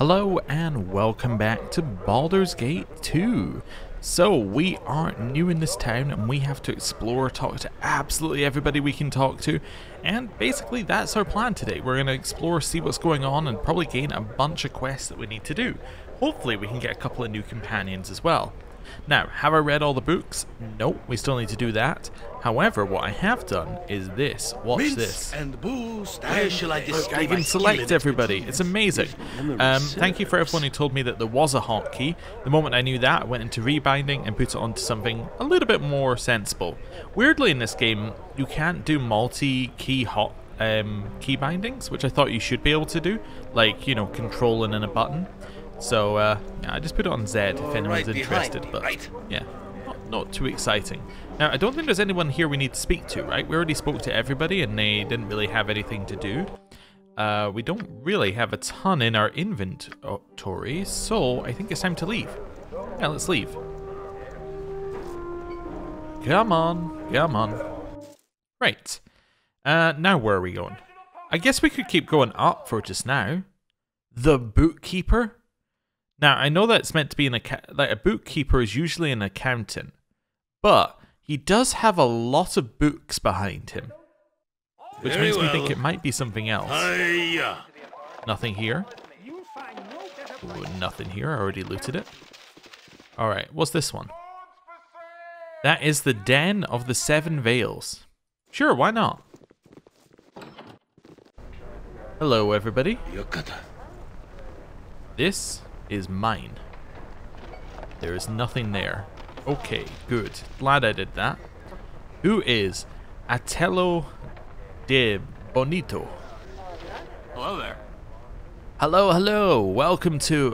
Hello and welcome back to Baldur's Gate 2. So we are new in this town and we have to explore, talk to absolutely everybody we can talk to, and basically that's our plan today. We're going to explore, see what's going on, and probably gain a bunch of quests that we need to do. Hopefully we can get a couple of new companions as well. Now, have I read all the books? Nope, we still need to do that. However, what I have done is this. Watch Mince this. And boost. How shall I display I can my select skill in everybody. It's amazing. Thank you for everyone who told me that there was a hotkey. The moment I knew that, I went into rebinding and put it onto something a little bit more sensible. Weirdly, in this game, you can't do multi-key key bindings, which I thought you should be able to do, like, you know, controlling in a button. So, yeah, I just put it on Z if anyone's interested, but yeah, not too exciting. Now, I don't think there's anyone here we need to speak to, right? We already spoke to everybody and they didn't really have anything to do. We don't really have a ton in our inventory, so I think it's time to leave. Yeah, let's leave. Come on, come on. Right, now where are we going? I guess we could keep going up for just now. The bookkeeper? Now, I know that it's meant to be like a bookkeeper is usually an accountant, but he does have a lot of books behind him, which makes me think it might be something else. Nothing here. Ooh, nothing here. I already looted it. Alright, what's this one? That is the Den of the Seven Veils. Sure, why not? Hello, everybody. This is mine. There is nothing there. Okay, good. Glad I did that. Who is Atello de Bonito? Hello there. Hello, hello. Welcome to...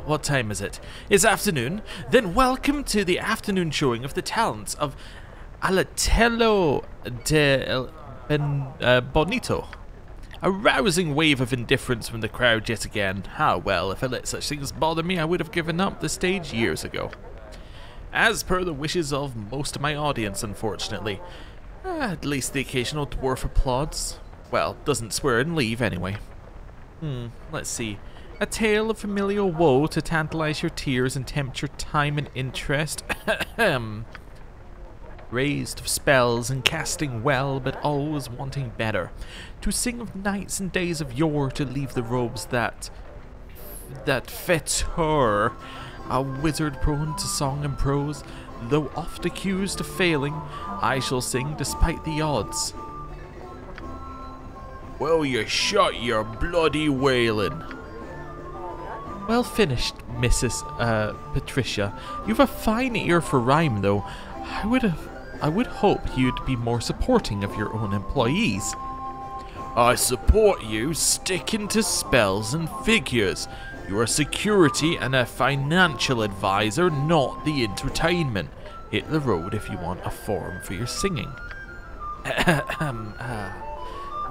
what time is it? It's afternoon. Then welcome to the afternoon showing of the talents of Atello de Bonito. A rousing wave of indifference from the crowd yet again. Ah, well, if I let such things bother me, I would have given up the stage years ago. As per the wishes of most of my audience, unfortunately. At least the occasional dwarf applauds. Well, doesn't swear and leave anyway. Let's see. A tale of familial woe to tantalize your tears and tempt your time and interest. Raised of spells and casting well, but always wanting better. To sing of nights and days of yore, to leave the robes that fit her. A wizard prone to song and prose, though oft accused of failing, I shall sing despite the odds. Well, you shut your bloody wailing. Well finished, Mrs. Patricia. You've a fine ear for rhyme, though. I would hope you'd be more supporting of your own employees. I support you sticking to spells and figures. You're a security and a financial advisor, not the entertainment. Hit the road if you want a form for your singing.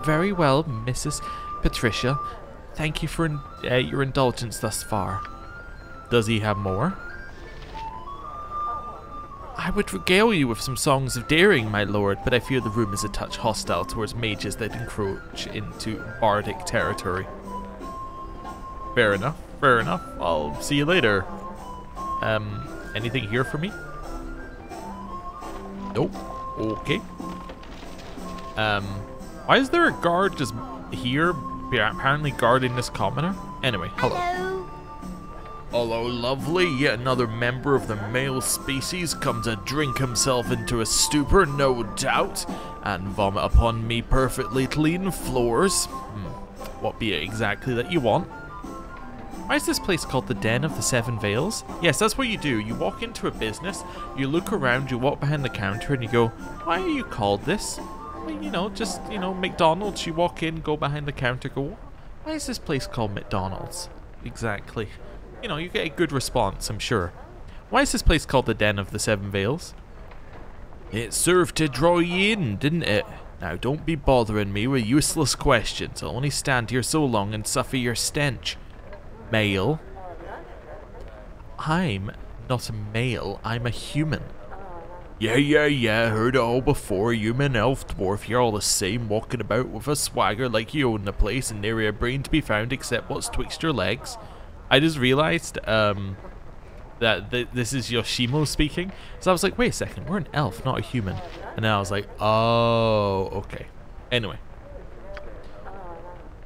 Very well, Mrs. Patricia. Thank you for your indulgence thus far. Does he have more? I would regale you with some songs of daring, my lord, but I fear the room is a touch hostile towards mages that encroach into bardic territory. Fair enough, fair enough. I'll see you later. Anything here for me? Nope. Okay. Why is there a guard just here, apparently guarding this commoner? Anyway, hello. Hello, lovely. Yet another member of the male species come to drink himself into a stupor, no doubt, and vomit upon me perfectly clean floors. What be it exactly that you want? Why is this place called the Den of the Seven Veils? Yes, that's what you do. You walk into a business, you look around, you walk behind the counter, and you go, why are you called this? Well, you know, just, you know, McDonald's. You walk in, go behind the counter, go, why is this place called McDonald's? Exactly. You know, you get a good response, I'm sure. Why is this place called the Den of the Seven Veils? It served to draw ye in, didn't it? Now don't be bothering me with useless questions. I'll only stand here so long and suffer your stench. Male? I'm not a male, I'm a human. Yeah, heard it all before. Human, elf, dwarf, you're all the same, walking about with a swagger like you own the place and nary a brain to be found except what's twixt your legs. I just realised, that this is Yoshimo speaking. So I was like, wait a second, we're an elf, not a human. And then I was like, oh, okay. Anyway.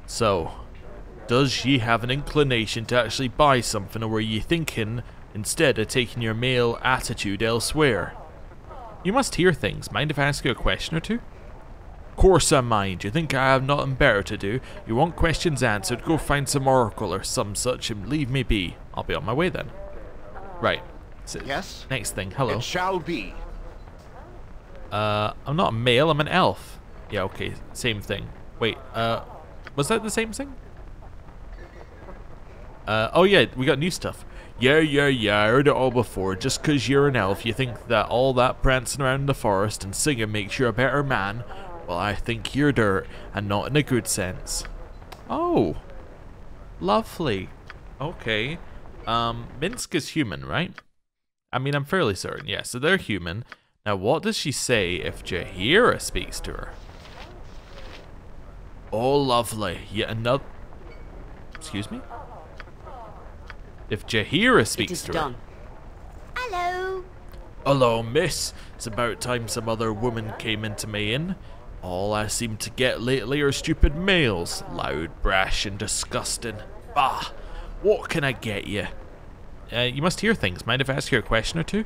So, does ye have an inclination to actually buy something, or were ye thinking instead of taking your male attitude elsewhere? You must hear things. Mind if I ask you a question or two? Course I mind. You think I have nothing better to do? You want questions answered? Go find some oracle or some such and leave me be. I'll be on my way then. Right. So yes? Next thing. Hello. It shall be. I'm not a male, I'm an elf. Yeah, okay. Same thing. Wait, was that the same thing? Oh yeah, we got new stuff. Yeah, I heard it all before. Just 'cause you're an elf, you think that all that prancing around the forest and singing makes you a better man? Well, I think you're dirt, and not in a good sense. Oh. Lovely. Okay. Minsk is human, right? I mean, I'm fairly certain. Yeah, so they're human. Now, what does she say if Jaheira speaks to her? Oh, lovely. Yet another... Excuse me? If Jaheira speaks to her... Hello. Hello, miss. It's about time some other woman came into my inn. All I seem to get lately are stupid males. Loud, brash, and disgusting. Bah! What can I get you? You must hear things. Mind if I ask you a question or two?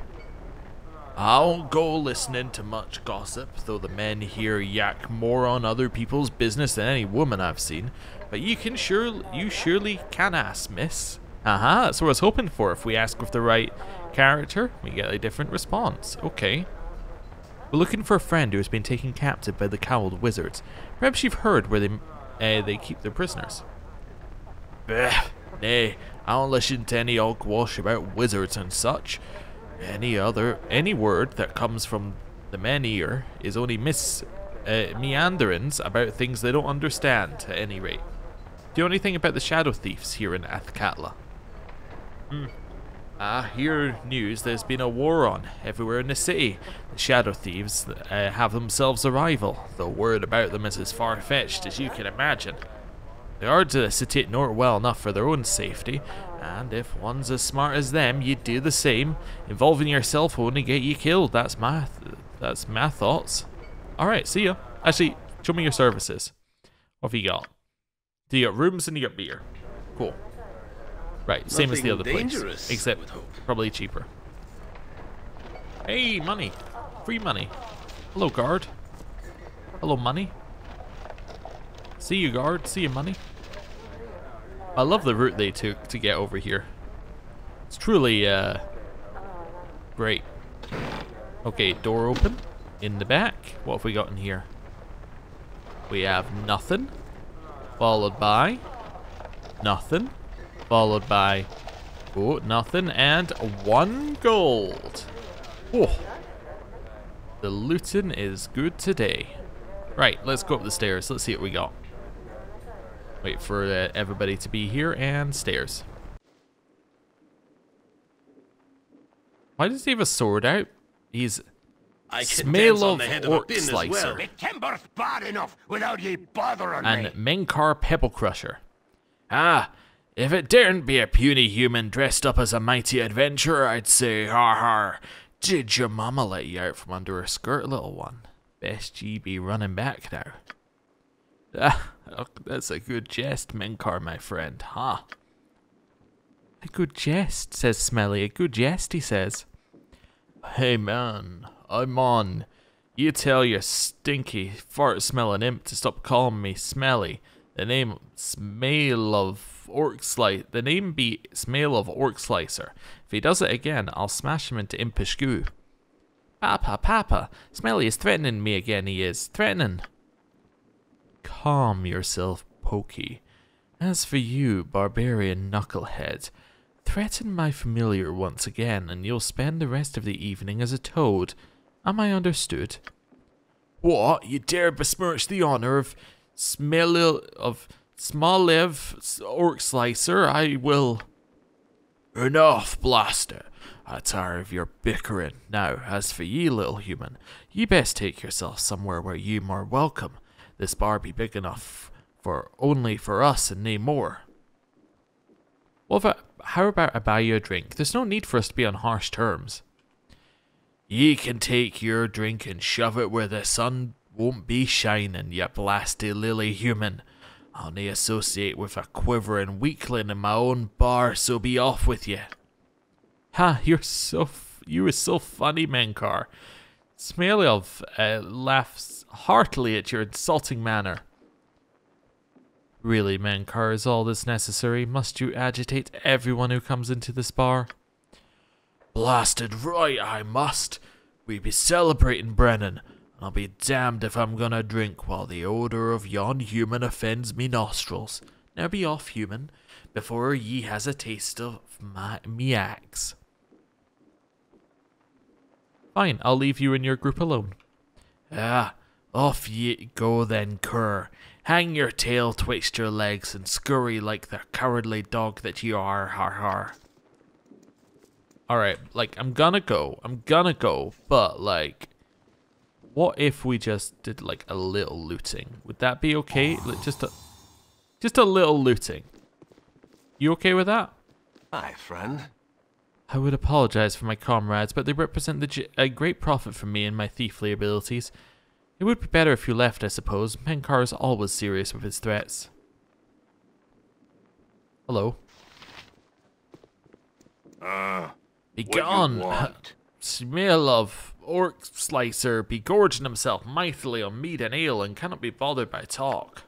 I won't go listening to much gossip, though the men here yak more on other people's business than any woman I've seen. But you surely can ask, miss. That's what I was hoping for. If we ask with the right character, we get a different response. Okay. We're looking for a friend who has been taken captive by the cowled wizards. Perhaps you've heard where they keep their prisoners. Bah, nay, I don't listen to any hogwash about wizards and such. Any word that comes from the men here is only meanderings about things they don't understand, at any rate. Do you know anything about the shadow thieves here in Athkatla? I hear news there's been a war on everywhere in the city. The shadow thieves have themselves a rival, though word about them is as far-fetched as you can imagine. They are to sit north well enough for their own safety, and if one's as smart as them, you'd do the same. Involving yourself will only get you killed. That's my thoughts. Alright, see ya. Actually, show me your services. What have you got? So you got rooms and you got beer. Cool. Right, same as the other place, except probably cheaper. Hey, money. Free money. Hello, guard. Hello, money. See you, guard. See you, money. I love the route they took to get over here. It's truly, great. Okay, door open. In the back. What have we got in here? We have nothing. Followed by... nothing. Followed by... oh, nothing. And 1 gold. Oh. The looting is good today. Right, let's go up the stairs. Let's see what we got. Wait for everybody to be here, and stairs. Why does he have a sword out? He's smell of orc slicer. The timber's bad enough without ye bothering and Menkar pebble crusher. If it daren't be a puny human dressed up as a mighty adventurer, I'd say, har har. Did your mama let you out from under her skirt, little one? Best ye be running back now. That's a good jest, Menkar, my friend, huh? A good jest, says Smelly. A good jest, he says. Hey, man, I'm on. You tell your stinky, fart-smelling imp to stop calling me Smelly. The name Smell of Orc Slicer. The name be Smell of Orc Slicer. If he does it again, I'll smash him into impish goo. Papa, Smelly is threatening me again, he is. Threatening. Calm yourself, Pokey. As for you, barbarian knucklehead, threaten my familiar once again, and you'll spend the rest of the evening as a toad. Am I understood? What? You dare besmirch the honor of Smolev Orc Slicer? I will... Enough, blaster. I tire of your bickering. Now, as for ye, little human, ye best take yourself somewhere where ye more welcome. This bar be big enough for only for us and nae more. Well, how about I buy you a drink? There's no need for us to be on harsh terms. Ye can take your drink and shove it where the sun won't be shining, you blasty lily human. I'll nae associate with a quivering weakling in my own bar, so be off with ye. Ha, you were so funny, Menkar. Smailov laughs heartily at your insulting manner. Really, Menkar, is all this necessary? Must you agitate everyone who comes into this bar? Blasted right, I must. We be celebrating, Brennan, and I'll be damned if I'm gonna drink while the odour of yon human offends me nostrils. Now be off, human, before ye has a taste of me axe. Fine, I'll leave you and your group alone. Ah, off ye go then, cur. Hang your tail twixt your legs and scurry like the cowardly dog that you are, har har. Alright, like, I'm gonna go, but, like, what if we just did, like, a little looting? Would that be okay? Like, just a little looting. You okay with that? Hi, friend. I would apologize for my comrades, but they represent a great profit from me and my thiefly abilities. It would be better if you left, I suppose. Menkar is always serious with his threats. Hello. Be gone! Smell of orc slicer be gorging himself mightily on meat and ale and cannot be bothered by talk.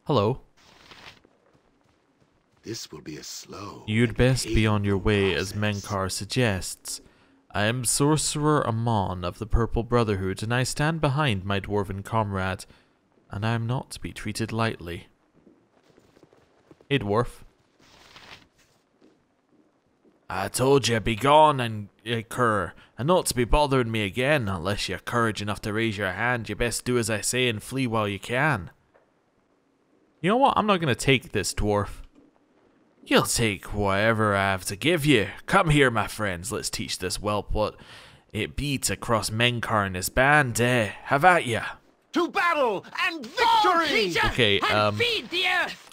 Hello. This will be a slow. You'd best be on your way, as Menkar suggests. I am Sorcerer Amon of the Purple Brotherhood, and I stand behind my dwarven comrade, and I am not to be treated lightly. Hey, dwarf. I told you, be gone and cur, and not to be bothering me again, unless you're courage enough to raise your hand. You best do as I say and flee while you can. You know what? I'm not going to take this, dwarf. You'll take whatever I have to give you. Come here, my friends. Let's teach this whelp what it be to cross Menkar and his band. Have at ya. To battle and victory! Okay, I'm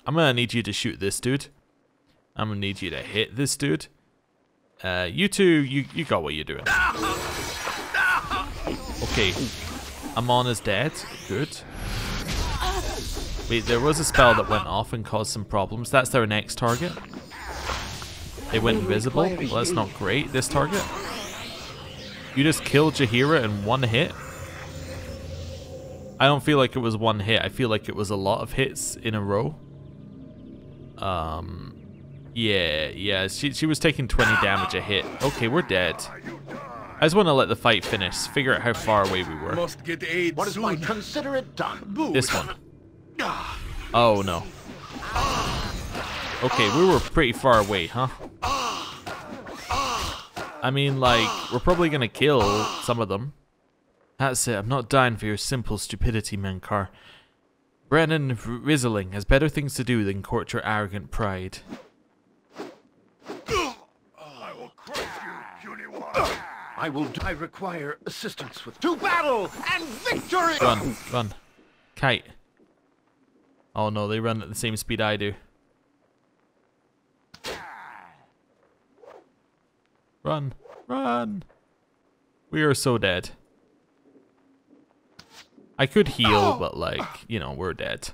gonna need you to shoot this dude. I'm gonna need you to hit this dude. You two, you got what you're doing. Okay, Amon is dead. Good. Wait, there was a spell that went off and caused some problems. That's their next target. They went invisible. Well, that's not great, this target. You just killed Jaheira in one hit. I don't feel like it was one hit. I feel like it was a lot of hits in a row. Yeah, she was taking 20 damage a hit. Okay, we're dead. I just want to let the fight finish, figure out how far away we were. Must get aid What is my consider it done? This one. Oh no. Okay, we were pretty far away, huh? I mean, like, we're probably gonna kill some of them. That's it, I'm not dying for your simple stupidity, Menkar. Brennan Rizzling has better things to do than court your arrogant pride. I require assistance with to battle and victory. Run. Kite. Oh no, they run at the same speed I do. Run. We are so dead. I could heal, but like, you know, we're dead.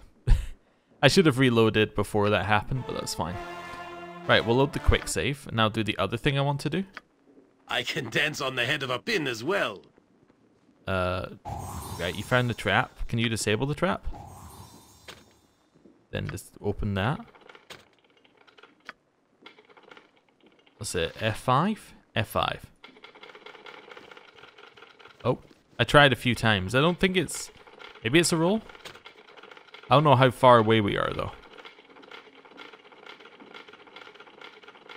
I should have reloaded before that happened, but that's fine. Right, we'll load the quick save and now do the other thing I want to do. I can dance on the head of a pin as well. Right, you found the trap. Can you disable the trap? Then just open that. What's it? F5? F5. Oh, I tried a few times. I don't think it's... Maybe it's a roll? I don't know how far away we are, though.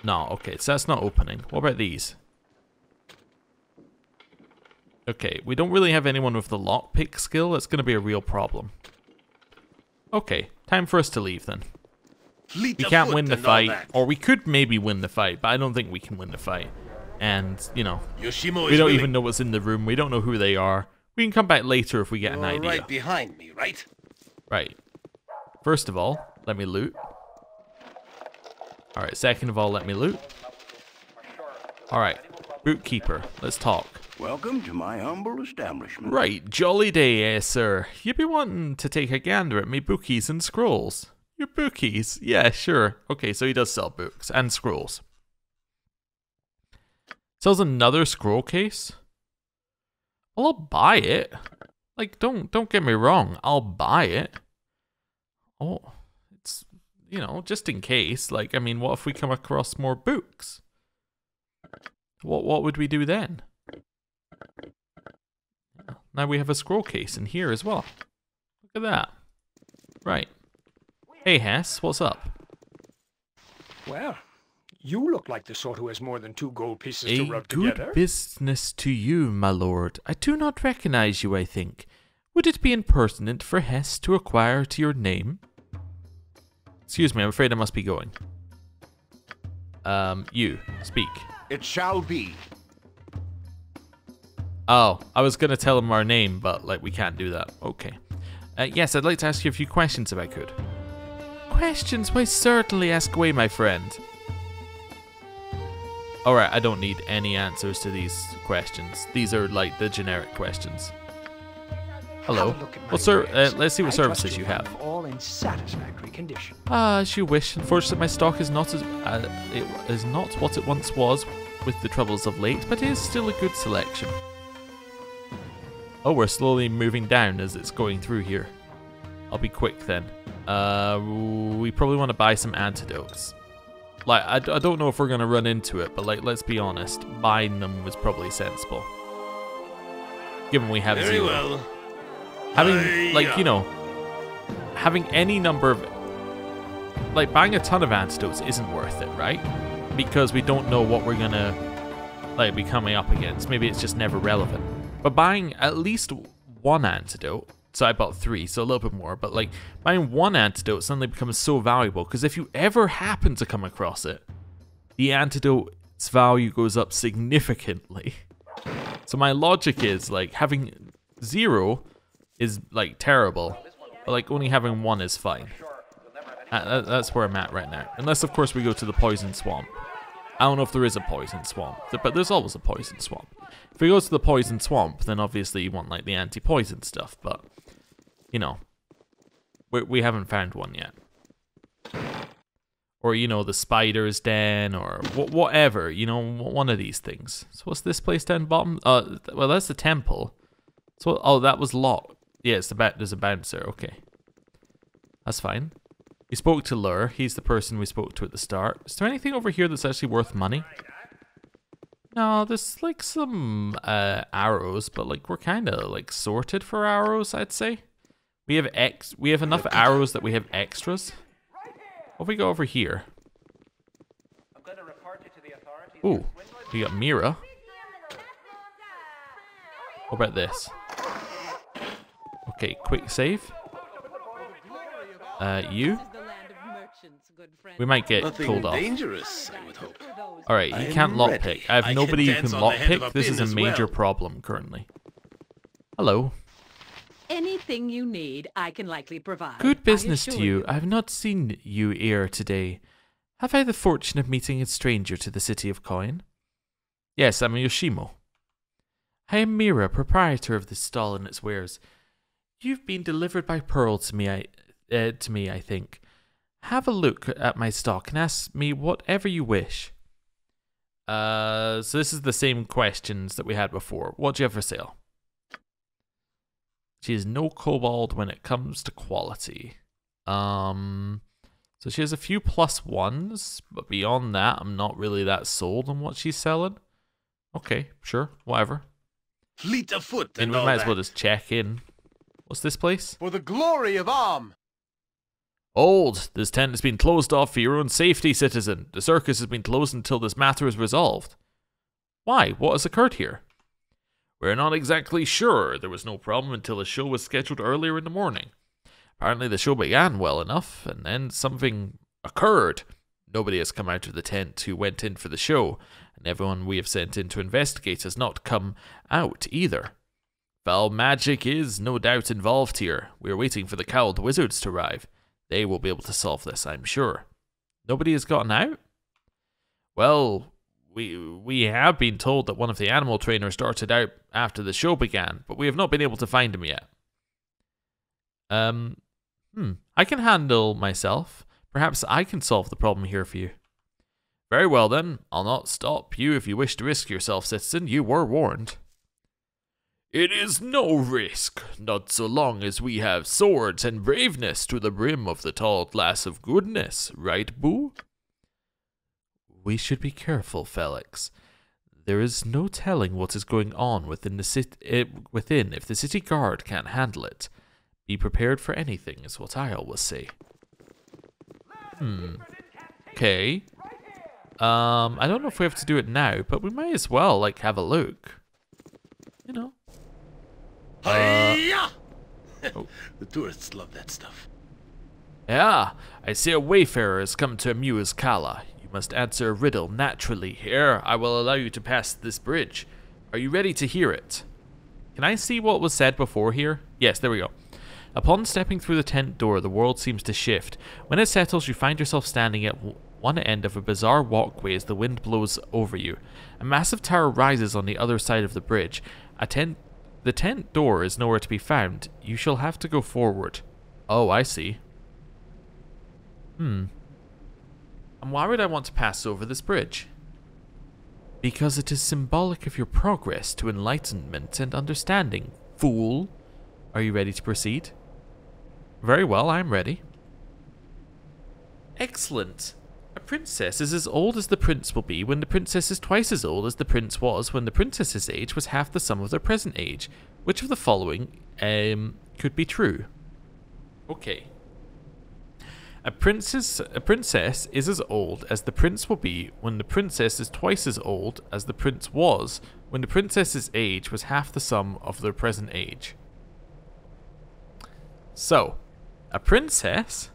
No, okay, so that's not opening. What about these? Okay, we don't really have anyone with the lockpick skill. That's going to be a real problem. Okay, time for us to leave then. Fleet We of can't foot win the and all fight, that. or we could maybe win the fight, but I don't think we can win the fight. And, you know, Yoshimo we is don't willing. even know what's in the room. We don't know who they are. We can come back later if we get an You're idea. right behind me, right? Right. First of all, let me loot. Alright, second of all, let me loot. Alright, bootkeeper, let's talk. Welcome to my humble establishment. Right, jolly day, sir. You be wanting to take a gander at me bookies and scrolls. Your bookies? Yeah, sure. Okay, so he does sell books and scrolls. Sells another scroll case? Well, I'll buy it. Like, don't get me wrong, I'll buy it. Oh, it's, you know, just in case. Like, I mean, what if we come across more books? What would we do then? Now we have a scroll case in here as well. Look at that. Right. Hey, Hess, what's up? Well, you look like the sort who has more than 2 gold pieces A to rub good together. business to you, my lord. I do not recognize you, I think. Would it be impertinent for Hess to acquire to your name? Excuse me, I'm afraid I must be going. You, speak. It shall be. Oh, I was gonna tell him our name, but, like, we can't do that. Okay. Yes, I'd like to ask you a few questions if I could. Questions? Why, certainly ask away, my friend. Alright, I don't need any answers to these questions. These are, like, the generic questions. Hello. Have a look at my Well, sir, wares. let's see what I trust services you you'll have. find them all in satisfactory condition. Ah, as you wish. Unfortunately, my stock is not it is not what it once was with the troubles of late, but it is still a good selection. Oh, we're slowly moving down as it's going through here. I'll be quick then. We probably want to buy some antidotes. Like, I don't know if we're gonna run into it, but, like, let's be honest, buying them was probably sensible. Given we have Very 0. well. Having, like, you know, having any number of, like, buying a ton of antidotes isn't worth it, right? Because we don't know what we're gonna, like, be coming up against. Maybe it's just never relevant. But buying at least 1 antidote, so I bought 3, so a little bit more, but, like, buying 1 antidote suddenly becomes so valuable, because if you ever happen to come across it, the antidote's value goes up significantly. So my logic is, like, having 0 is, like, terrible, but, like, only having 1 is fine. That's where I'm at right now. Unless, of course, we go to the poison swamp. I don't know if there is a poison swamp, but there's always a poison swamp. If we go to the poison swamp, then obviously you want, like, the anti-poison stuff, but, you know, we haven't found one yet. Or, you know, the spider's den, or whatever, you know, one of these things. So what's this place down bottom? Well, that's the temple. So, oh, that was locked. Yeah, there's a bouncer, okay. That's fine. We spoke to Lur, he's the person we spoke to at the start. Is there anything over here that's actually worth money? No, there's, like, some arrows, but, like, we're kind of, like, sorted for arrows, I'd say. We have enough arrows that we have extras. What if we go over here? Ooh, we got Mira. What about this? Okay, quick save. You? We might get Nothing told off. dangerous, I would hope. Alright, you I'm can't ready. lockpick. I have I can nobody who dance can on the head of lockpick. a This pin is a as major well. problem currently. Hello. Anything you need, I can likely provide. Good I business to assure you. I have not seen you here today. Have I the fortune of meeting a stranger to the city of Coin? Yes, I'm Yoshimo. I am Mira, proprietor of this stall and its wares. You've been delivered by Pearl to me, I think. Have a look at my stock and ask me whatever you wish. So this is the same questions that we had before. What do you have for sale? She has no kobold when it comes to quality. So she has a few +1s, but beyond that, I'm not really that sold on what she's selling. Okay, sure, whatever. Fleet of foot I mean, and we all might as that. well just check in. What's this place? For the glory of Arm. Old. This tent has been closed off for your own safety, citizen. The circus has been closed until this matter is resolved. Why? What has occurred here? We're not exactly sure. There was no problem until the show was scheduled earlier in the morning. Apparently the show began well enough, and then something occurred. Nobody has come out of the tent who went in for the show, and everyone we have sent in to investigate has not come out either. Foul magic is no doubt involved here. We are waiting for the cowled wizards to arrive. They will be able to solve this, I'm sure. Nobody has gotten out? Well, we have been told that one of the animal trainers darted out after the show began, but we have not been able to find him yet. I can handle myself. Perhaps I can solve the problem here for you. Very well then, I'll not stop you if you wish to risk yourself, citizen. You were warned. It is no risk, not so long as we have swords and braveness to the brim of the tall glass of goodness, right, Boo? We should be careful, Felix. There is no telling what is going on within the if the city guard can't handle it. Be prepared for anything is what I always say. Okay. I don't know if we have to do it now, but we might as well, like, have a look. You know. Hi-ya! Oh. The tourists love that stuff. Yeah, I see a wayfarer has come to amuse Kala. You must answer a riddle naturally. Here, I will allow you to pass this bridge. Are you ready to hear it? Can I see what was said before here? Yes, there we go. Upon stepping through the tent door, the world seems to shift. When it settles, you find yourself standing at one end of a bizarre walkway as the wind blows over you. A massive tower rises on the other side of the bridge. The tent door is nowhere to be found. You shall have to go forward. Oh, I see. And why would I want to pass over this bridge? Because it is symbolic of your progress to enlightenment and understanding, fool. Are you ready to proceed? Very well, I'm ready. Excellent. A princess is as old as the prince will be when the princess is twice as old as the prince was when the princess's age was half the sum of their present age. Which of the following could be true? Okay. A princess is as old as the prince will be when the princess is twice as old as the prince was when the princess's age was half the sum of their present age. So, a princess,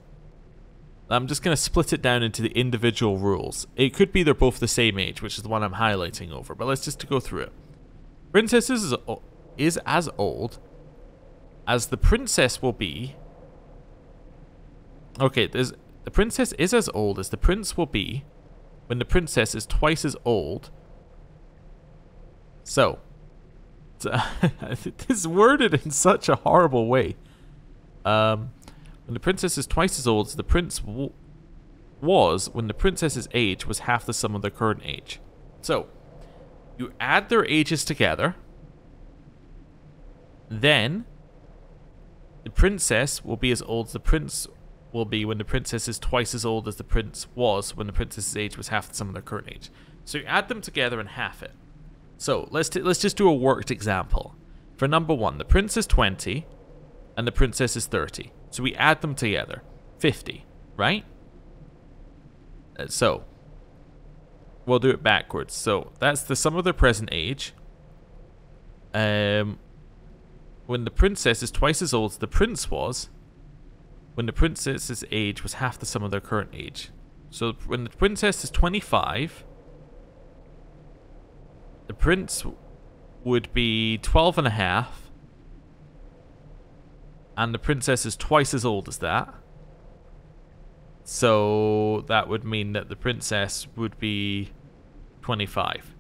I'm just going to split it down into the individual rules. It could be they're both the same age, which is the one I'm highlighting over, but let's just go through it. Princess is as old as the princess will be. Okay, the princess is as old as the prince will be when the princess is twice as old. So, it's worded in such a horrible way. When the princess is twice as old as the prince was when the princess's age was half the sum of their current age. So, you add their ages together, then the princess will be as old as the prince will be when the princess is twice as old as the prince was when the princess's age was half the sum of their current age. So you add them together and half it. So let's just do a worked example. For number 1, the prince is 20 and the princess is 30. So we add them together. 50, right? So we'll do it backwards. So that's the sum of their present age. When the princess is twice as old as the prince was, when the princess's age was half the sum of their current age. So when the princess is 25, the prince would be 12 and a half. And the princess is twice as old as that. So that would mean that the princess would be 25.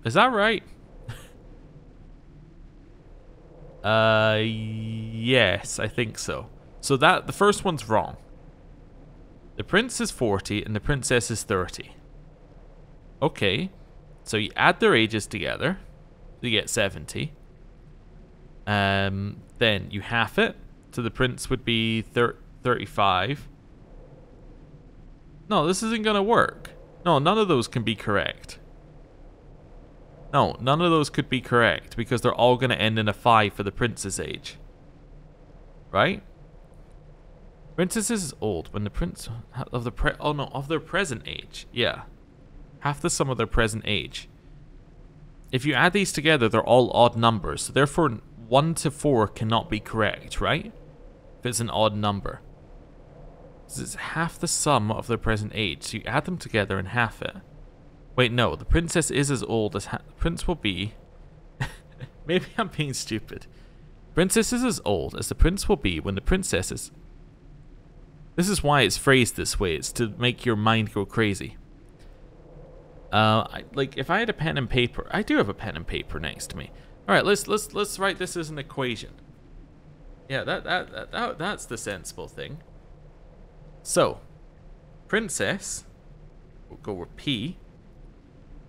Is that right? Yes, I think so. So that the first one's wrong. The prince is 40 and the princess is 30. Okay. So you add their ages together. You get 70. Then you half it. So the prince would be 35. No, this isn't going to work. No, none of those can be correct. No, none of those could be correct because they're all going to end in a 5 for the prince's age. Right? Princess is old when the prince of of their present age. Yeah. Half the sum of their present age. If you add these together, they're all odd numbers. So therefore, 1 to 4 cannot be correct, right? If it's an odd number. Because it's half the sum of their present age. So you add them together and half it. Wait, no. The princess is as old as the prince will be. Maybe I'm being stupid. Princess is as old as the prince will be when the princess is... This is why it's phrased this way. It's to make your mind go crazy. Like, if I had a pen and paper... I do have a pen and paper next to me. Alright, let's write this as an equation. Yeah, that's the sensible thing. So, princess, we'll go with P,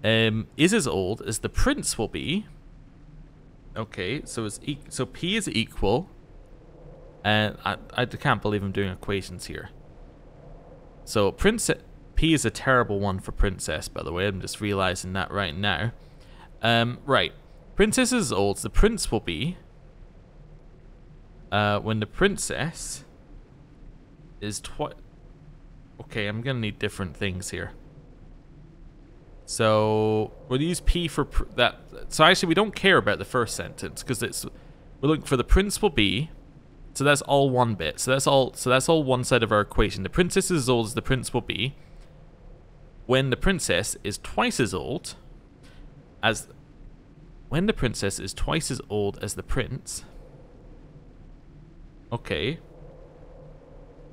is as old as the prince will be. Okay, so so P is equal, and I can't believe I'm doing equations here. So P is a terrible one for princess, by the way. I'm just realizing that right now. Right, princess is as old as the prince will be. When the princess is okay, I'm gonna need different things here. So we'll use P for that. So actually, we don't care about the first sentence because we're looking for the prince will be. So that's all one bit. So that's all one side of our equation. The princess is as old as the prince will be. When the princess is twice as old as the prince. Okay.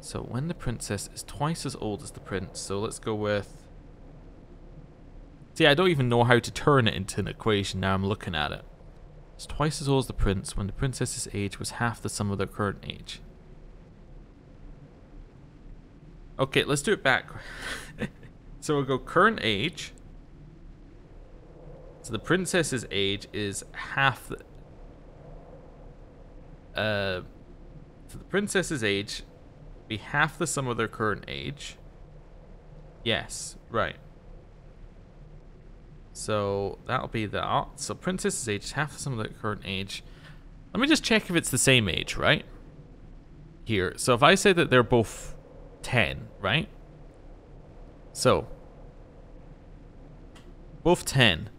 So when the princess is twice as old as the prince, so let's go with... See, I don't even know how to turn it into an equation now I'm looking at it. It's twice as old as the prince when the princess's age was half the sum of their current age. Okay, let's do it back. So we'll go current age. So the princess's age is half the... So the princess's age be half the sum of their current age. Yes, right. So that'll be that. So princess's age is half the sum of their current age. Let me just check if it's the same age, right? Here. So if I say that they're both 10, right? So both 10.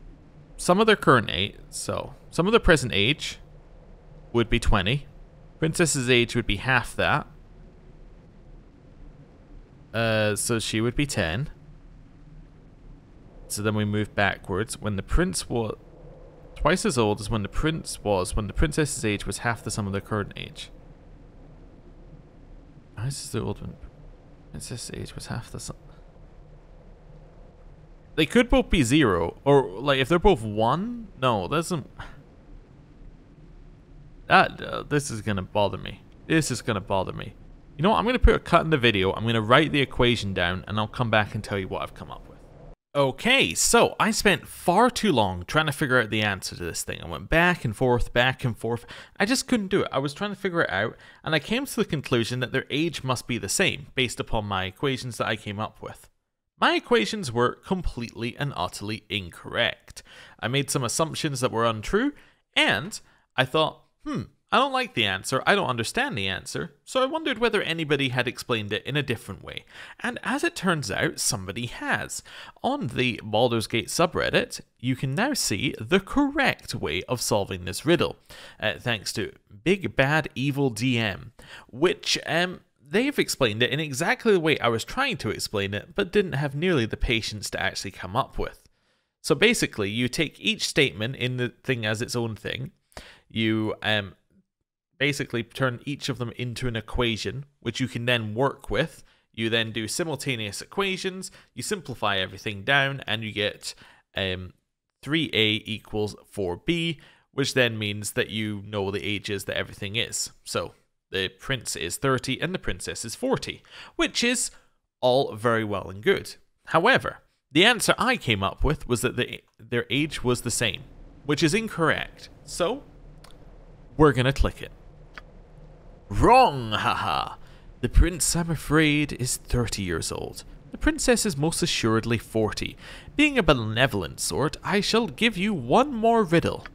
Some of their current age, so some of their present age would be 20. Princess's age would be half that. So she would be 10. So then we move backwards. When the prince was twice as old as when the prince was when the princess's age was half the sum of their current age. Twice as old when the princess's age was half the sum. They could both be 0, or like if they're both 1. No, that doesn't. This is gonna bother me. This is gonna bother me. You know what? I'm gonna put a cut in the video. I'm gonna write the equation down, and I'll come back and tell you what I've come up with. Okay, so I spent far too long trying to figure out the answer to this thing. I went back and forth, back and forth. I just couldn't do it. I was trying to figure it out, and I came to the conclusion that their age must be the same, based upon my equations that I came up with. My equations were completely and utterly incorrect. I made some assumptions that were untrue, and I thought, I don't like the answer, I don't understand the answer, so I wondered whether anybody had explained it in a different way. And as it turns out, somebody has. On the Baldur's Gate subreddit, you can now see the correct way of solving this riddle, thanks to Big Bad Evil DM, which they've explained it in exactly the way I was trying to explain it, but didn't have nearly the patience to actually come up with. So basically, you take each statement in the thing as its own thing, you basically turn each of them into an equation, which you can then work with. You then do simultaneous equations, you simplify everything down, and you get 3a equals 4b, which then means that you know the ages that everything is. So the prince is 30 and the princess is 40, which is all very well and good. However, the answer I came up with was that their age was the same, which is incorrect. So we're gonna click it. Wrong, haha. The prince, I'm afraid, is 30 years old. The princess is most assuredly 40. Being a benevolent sort, I shall give you one more riddle.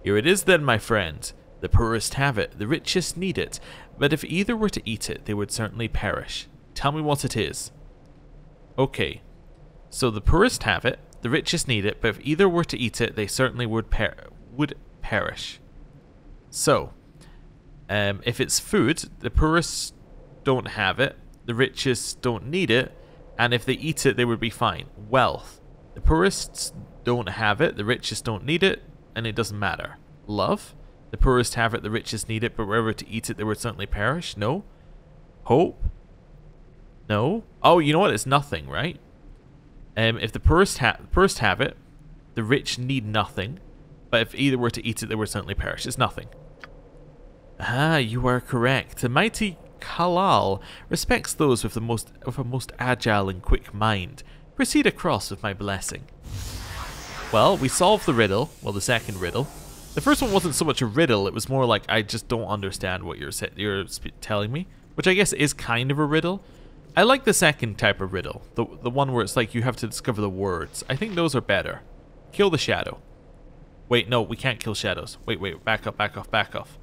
Here it is then, my friend. The poorest have it, the richest need it, but if either were to eat it, they would certainly perish. Tell me what it is. Okay, so the poorest have it, the richest need it, but if either were to eat it, they certainly would perish. So, if it's food, the poorest don't have it, the richest don't need it, and if they eat it, they would be fine. Wealth. The poorest don't have it, the richest don't need it, and it doesn't matter. Love. The poorest have it, the richest need it, but wherever to eat it, they would certainly perish. No. Hope. No. Oh, you know what? It's nothing, right? If the poorest have it, the rich need nothing, but if either were to eat it, they would certainly perish. It's nothing. Ah, you are correct. The mighty Kalal respects those with a most agile and quick mind. Proceed across with my blessing. Well, we solved the riddle. Well, the second riddle. The first one wasn't so much a riddle. It was more like I just don't understand what you're telling me, which I guess is kind of a riddle. I like the second type of riddle, the one where it's like you have to discover the words. I think those are better. Kill the shadow. Wait, no, we can't kill shadows. Wait, back off.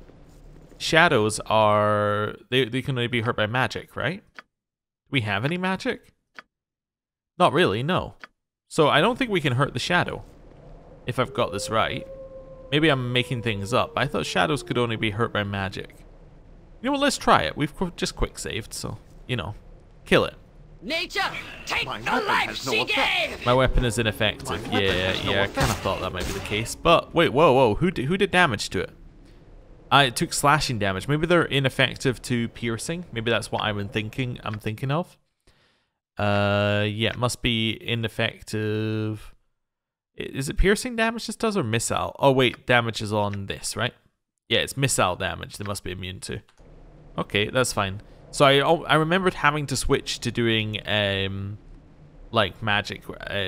Shadows are... They can only be hurt by magic, right? Do we have any magic? Not really, no. So I don't think we can hurt the shadow, if I've got this right. Maybe I'm making things up. I thought shadows could only be hurt by magic. You know what, let's try it. We've just quick saved, so, you know. Kill it. Nature, take My the weapon life has no she effect. gave! My weapon is ineffective. My weapon has no Yeah, I effect. kind of thought that might be the case. But, wait, whoa. Who did damage to it? It took slashing damage. Maybe they're ineffective to piercing. Maybe that's what I'm thinking of. Yeah, it must be ineffective. Is it piercing damage this does or missile? Oh wait, damage is on this, right? Yeah, it's missile damage they must be immune to. Okay, that's fine. So I remembered having to switch to doing like magic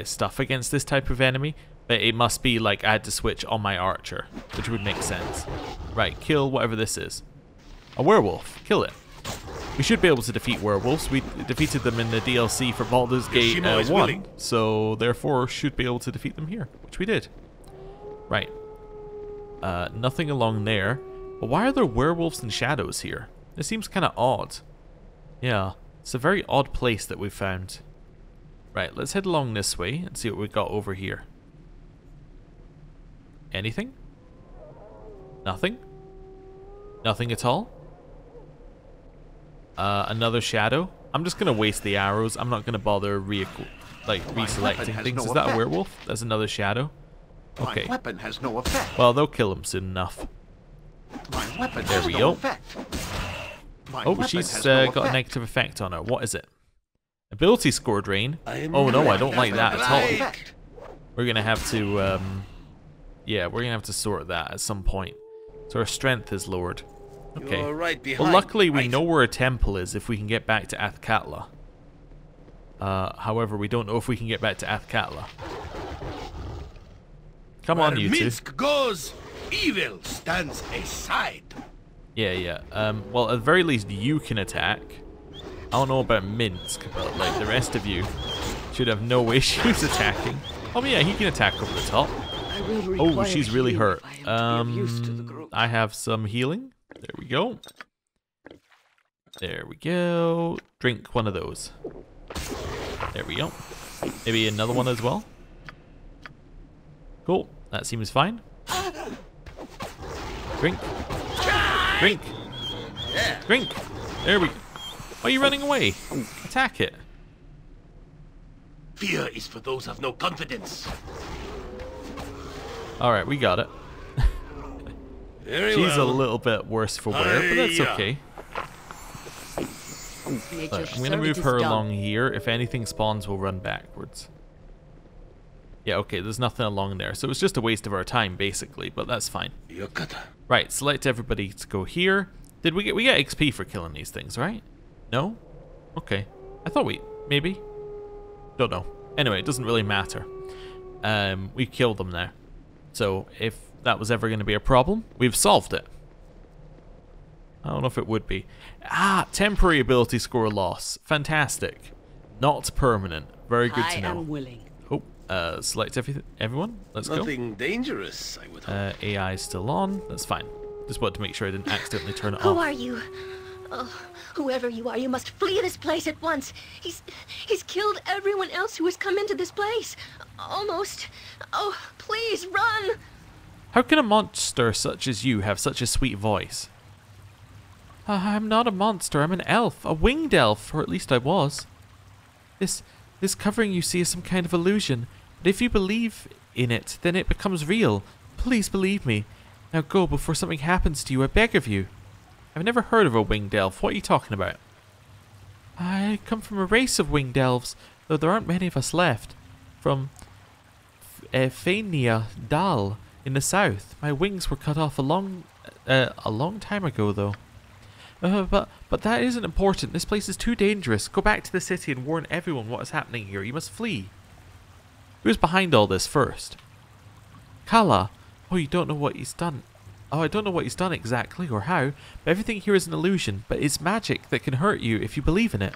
stuff against this type of enemy, but it must be like I had to switch on my archer, which would make sense. Right, kill whatever this is. A werewolf. Kill it. We should be able to defeat werewolves. We defeated them in the DLC for Baldur's Gate 1, so therefore should be able to defeat them here, which we did. Right. Nothing along there. But why are there werewolves and shadows here? It seems kind of odd. Yeah, it's a very odd place that we've found. Right, let's head along this way and see what we've got over here. Anything? Nothing? Nothing at all? Another shadow. I'm just gonna waste the arrows. I'm not gonna bother reselecting things. Is that a werewolf? That's another shadow. Okay. My weapon has no effect. Well, they'll kill him soon enough. My weapon There has we no go. effect. My Oh, weapon she's has no got a effect. negative effect on her. What is it? Ability score drain. Oh no, I don't like that at all. Effect. We're gonna have to, yeah, we're gonna have to sort that at some point. So our strength is lowered. Okay. You're right behind. Well, luckily we Right. know where a temple is if we can get back to Athkatla. However, we don't know if we can get back to Athkatla. Come on, Where you two. Minsk goes, evil stands aside. Yeah. Well, at the very least, you can attack. I don't know about Minsk, but like the rest of you should have no issues attacking. Oh yeah, he can attack over the top. Oh, she's really hurt. I have some healing. There we go. There we go. Drink one of those. There we go. Maybe another one as well. Cool. That seems fine. Drink. Drink. Drink. There we go. Why are you running away? Attack it. Fear is for those of no confidence. Alright, we got it. Very She's well. a little bit worse for wear, but that's okay. Look, I'm going to move her along here. If anything spawns, we'll run backwards. Yeah, okay, there's nothing along there. So it's just a waste of our time, basically, but that's fine. Yokata. Right, select everybody to go here. Did we get XP for killing these things, right? No? Okay. I thought maybe? Don't know. Anyway, it doesn't really matter. We killed them now. So if that was ever going to be a problem, we've solved it. I don't know if it would be. Ah, temporary ability score loss. Fantastic. Not permanent. Very good to I know. am willing. Oh, select everyone. Let's go. Nothing dangerous, I would hope. AI is still on. That's fine. Just wanted to make sure I didn't accidentally turn it Who off. are you? Oh, whoever you are, you must flee this place at once. He's killed everyone else who has come into this place. Almost. Oh, please run. How can a monster such as you have such a sweet voice? I'm not a monster, I'm an elf, a winged elf, or at least I was. This covering you see is some kind of illusion, but if you believe in it, then it becomes real. Please believe me. Now go before something happens to you, I beg of you. I've never heard of a winged elf, what are you talking about? I come from a race of winged elves, though there aren't many of us left. From Fania Dal in the south. My wings were cut off a long time ago, though. But that isn't important. This place is too dangerous. Go back to the city and warn everyone what is happening here. You must flee. Who's behind all this first? Kala. Oh, you don't know what he's done. Oh, I don't know what he's done exactly or how, but everything here is an illusion, but it's magic that can hurt you if you believe in it.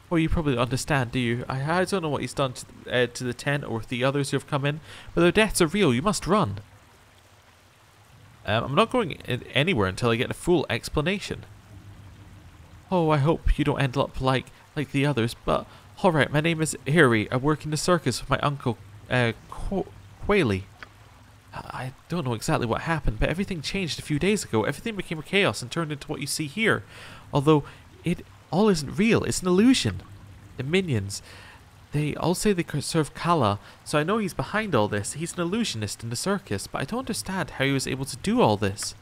Oh, you probably understand, do you? I don't know what he's done to the tent or the others who have come in, but their deaths are real. You must run. I'm not going anywhere until I get a full explanation. Oh, I hope you don't end up like the others, but alright, my name is Harry. I work in the circus with my uncle, Quayle. I don't know exactly what happened, but everything changed a few days ago. Everything became chaos and turned into what you see here. Although it all isn't real, it's an illusion. The minions, they all say they serve Kala, so I know he's behind all this. He's an illusionist in the circus, but I don't understand how he was able to do all this.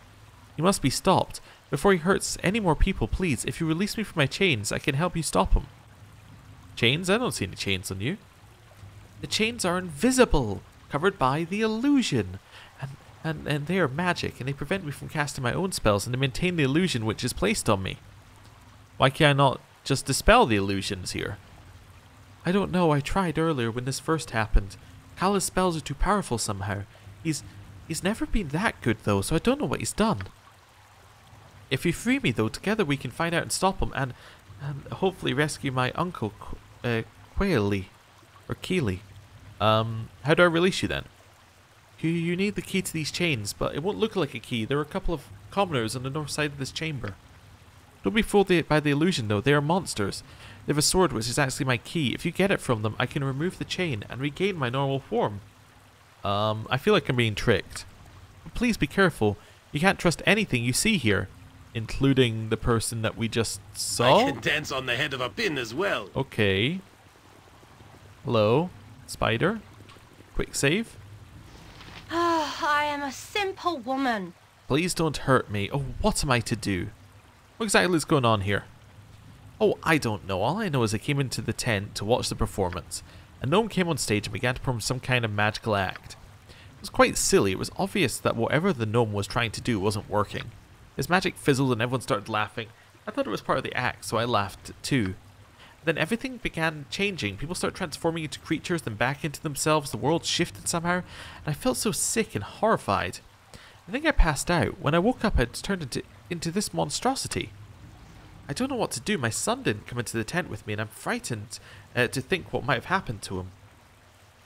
He must be stopped. Before he hurts any more people, please, if you release me from my chains, I can help you stop him. Chains? I don't see any chains on you. The chains are invisible, covered by the illusion. And they are magic, and they prevent me from casting my own spells and they maintain the illusion which is placed on me. Why can't I not just dispel the illusions here? I don't know, I tried earlier when this first happened. Kala's spells are too powerful somehow. He's never been that good though, so I don't know what he's done. If you free me though, together we can find out and stop him and hopefully rescue my uncle, Quayle, or Keely. How do I release you then? You need the key to these chains, but it won't look like a key. There are a couple of commoners on the north side of this chamber. Don't be fooled by the illusion though, they are monsters. They have a sword which is actually my key. If you get it from them, I can remove the chain and regain my normal form. I feel like I'm being tricked. But please be careful. You can't trust anything you see here, including the person that we just saw. I can dance on the head of a pin as well. Okay. Hello, spider. Quick save. I am a simple woman. Please don't hurt me. Oh, what am I to do? What exactly is going on here? Oh, I don't know. All I know is I came into the tent to watch the performance. A gnome came on stage and began to perform some kind of magical act. It was quite silly. It was obvious that whatever the gnome was trying to do wasn't working. His magic fizzled and everyone started laughing. I thought it was part of the act, so I laughed too. Then everything began changing. People started transforming into creatures, then back into themselves. The world shifted somehow, and I felt so sick and horrified. I think I passed out. When I woke up, I'd turned into this monstrosity. I don't know what to do. My son didn't come into the tent with me, and I'm frightened to think what might have happened to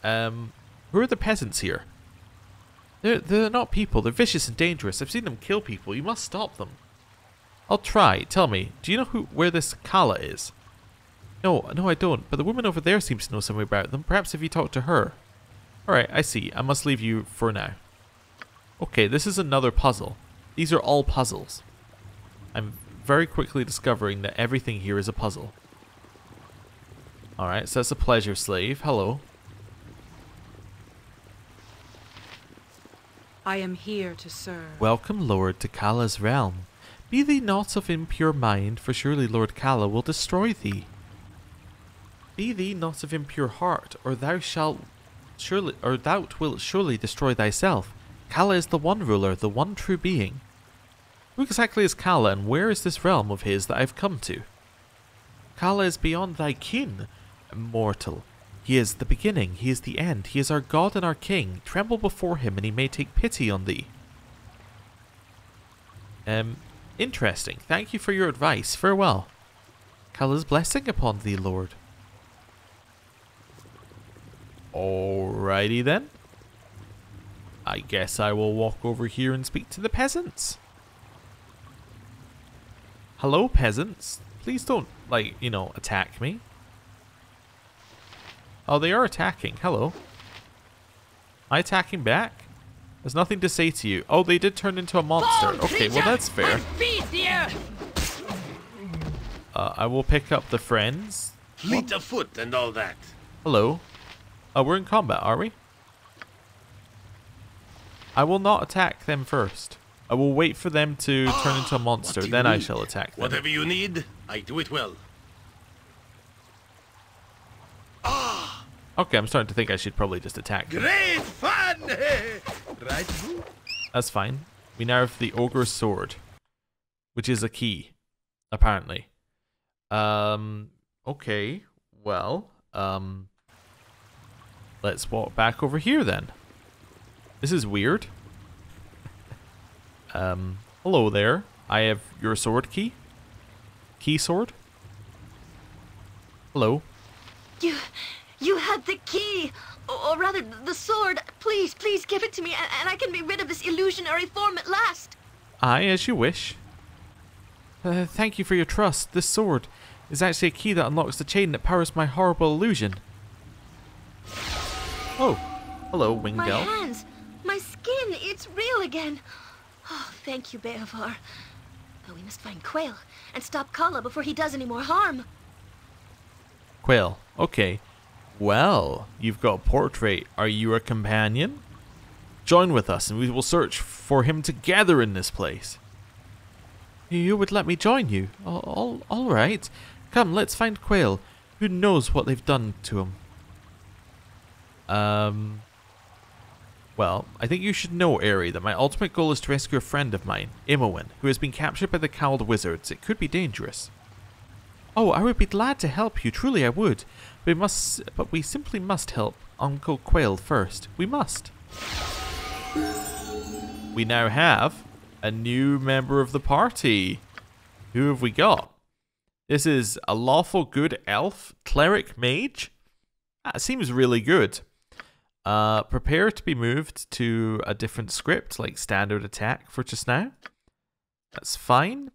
him. Who are the peasants here? They're not people. They're vicious and dangerous. I've seen them kill people. You must stop them. I'll try. Tell me, do you know where this Kala is? No, I don't, but the woman over there seems to know something about them. Perhaps if you talk to her. Alright, I see. I must leave you for now. Okay, this is another puzzle. These are all puzzles. I'm very quickly discovering that everything here is a puzzle. Alright, so that's a pleasure slave. Hello. I am here to serve. Welcome, Lord, to Kala's realm. Be thee not of impure mind, for surely Lord Kala will destroy thee. Be thee not of impure heart, or thou wilt surely destroy thyself. Kala is the one ruler, the one true being. Who exactly is Kala, and where is this realm of his that I've come to? Kala is beyond thy kin, mortal. He is the beginning, he is the end, he is our God and our King. Tremble before him, and he may take pity on thee. Interesting. Thank you for your advice. Farewell. Kala's blessing upon thee, Lord. Alrighty then. I guess I will walk over here and speak to the peasants. Hello, peasants. Please don't, attack me. Oh, they are attacking. Hello. Am I attacking back? There's nothing to say to you. Oh, they did turn into a monster. Okay, well that's fair. I will pick up the friends. Fleet of foot and all that. Hello. We're in combat, are we? I will not attack them first. I will wait for them to turn into a monster, then I shall attack them. Whatever you need, I do it well. Okay, I'm starting to think I should probably just attack them. Great fun! Right? That's fine. We now have the Ogre's Sword, which is a key, apparently. Okay, well, let's walk back over here then. This is weird. Hello there. I have your sword key. Key sword. Hello. You had the key, or rather, the sword. Please, please give it to me, and I can be rid of this illusionary form at last. Aye, as you wish. Thank you for your trust. This sword is actually a key that unlocks the chain that powers my horrible illusion. Oh, hello, winged My elf. hands, my skin, it's real again. Oh, thank you, Beovar. But we must find Quail and stop Kala before he does any more harm. Quail, okay. Well, you've got a portrait. Are you a companion? Join with us and we will search for him together in this place. You would let me join you? All right. Come, let's find Quail. Who knows what they've done to him? Well, I think you should know, Aerie, that my ultimate goal is to rescue a friend of mine, Imowen, who has been captured by the Cowled Wizards. It could be dangerous. Oh, I would be glad to help you. Truly, I would. But we simply must help Uncle Quail first. We must. We now have a new member of the party. Who have we got? This is a lawful good elf, cleric mage. That seems really good. Prepare to be moved to a different script, like standard attack for just now. That's fine.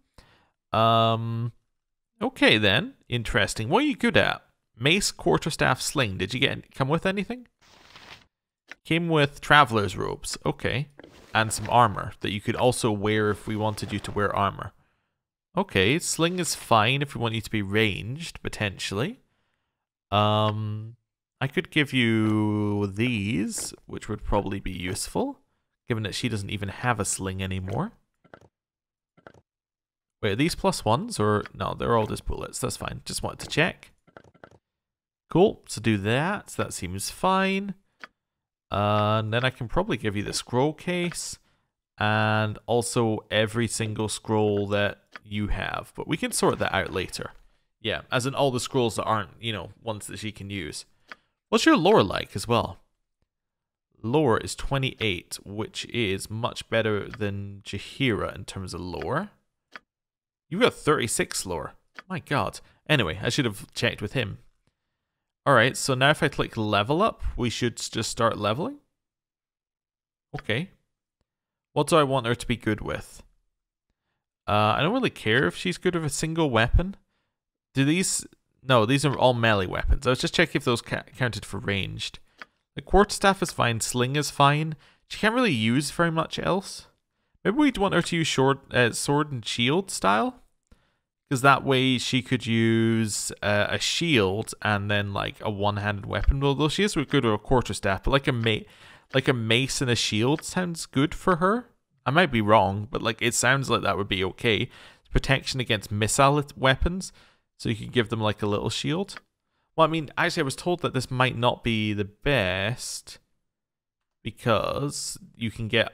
Okay then. Interesting. What are you good at? Mace, quarterstaff, sling. Did you come with anything? Came with traveler's robes. Okay. And some armor that you could also wear if we wanted you to wear armor. Okay, sling is fine if we want you to be ranged, potentially. I could give you these, which would probably be useful, given that she doesn't even have a sling anymore. Wait, are these +1s or no? They're all just bullets. That's fine. Just wanted to check. Cool. So do that. That seems fine. And then I can probably give you the scroll case and also every single scroll that you have. But we can sort that out later. Yeah, as in all the scrolls that aren't, ones that she can use. What's your lore like as well? Lore is 28, which is much better than Jaheira in terms of lore. You got 36 lore. My god. Anyway, I should have checked with him. Alright, so now if I click level up, we should just start leveling. Okay. What do I want her to be good with? I don't really care if she's good with a single weapon. Do these... No, these are all melee weapons. I was just checking if those counted for ranged. The quarterstaff is fine, sling is fine. She can't really use very much else. Maybe we'd want her to use sword and shield style. Because that way she could use a shield and then like a one-handed weapon. Although she is good with a quarterstaff, but like a mace and a shield sounds good for her. I might be wrong, but like it sounds like that would be okay. Protection against missile weapons, so you could give them like a little shield. Well, I mean, actually, I was told that this might not be the best because you can get.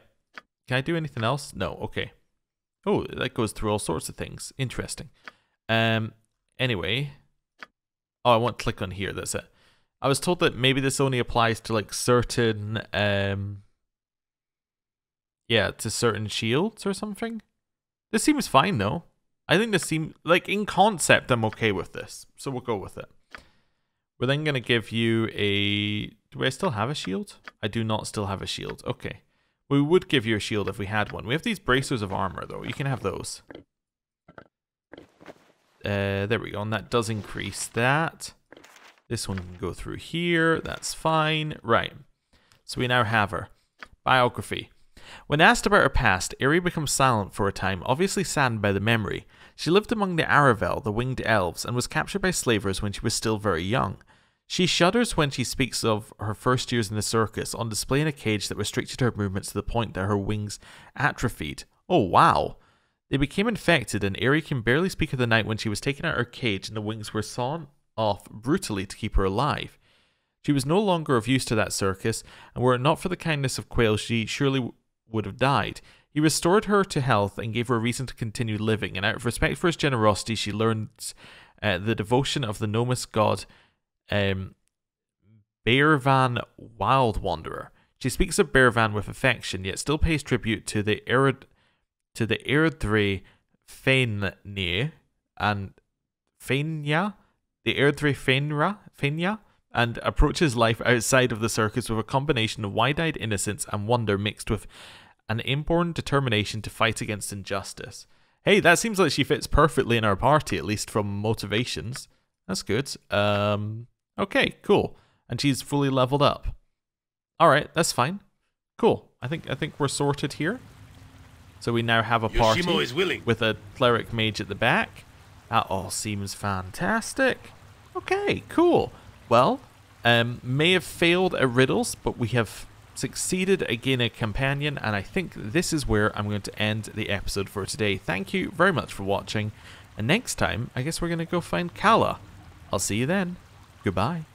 Can I do anything else? No. Okay. Oh, that goes through all sorts of things. Interesting. Anyway. Oh, I want to click on here. That's it. I was told that maybe this only applies to like certain, yeah, to certain shields or something. This seems fine though. I think this seems, like in concept, I'm okay with this. So we'll go with it. We're then going to give you a, do I still have a shield? I do not still have a shield. Okay. We would give you a shield if we had one. We have these bracers of armor, though. You can have those. There we go. And that does increase that. This one can go through here. That's fine. Right. So we now have her. Biography. When asked about her past, Aerie becomes silent for a time, obviously saddened by the memory. She lived among the Aravel, the winged elves, and was captured by slavers when she was still very young. She shudders when she speaks of her first years in the circus, on display in a cage that restricted her movements to the point that her wings atrophied. Oh wow! They became infected, and Aerie can barely speak of the night when she was taken out of her cage and the wings were sawn off brutally to keep her alive. She was no longer of use to that circus, and were it not for the kindness of Quail, she surely would have died. He restored her to health and gave her a reason to continue living, and out of respect for his generosity, she learns the devotion of the Nomus god Bearvan Wild Wanderer. She speaks of Bearvan with affection, yet still pays tribute to the Erdre Fenir and Fenya, the Erdre Fenya, and approaches life outside of the circus with a combination of wide-eyed innocence and wonder mixed with an inborn determination to fight against injustice. Hey, that seems like she fits perfectly in our party, at least from motivations. That's good. Okay, cool. And she's fully leveled up. Alright, that's fine. Cool. I think we're sorted here. So we now have a party Yoshimo is willing. with a cleric mage at the back. That all seems fantastic. Okay, cool. Well, may have failed at riddles, but we have succeeded at gaining a companion, and I think this is where I'm going to end the episode for today. Thank you very much for watching, and next time, I guess we're going to go find Kala. I'll see you then. Goodbye.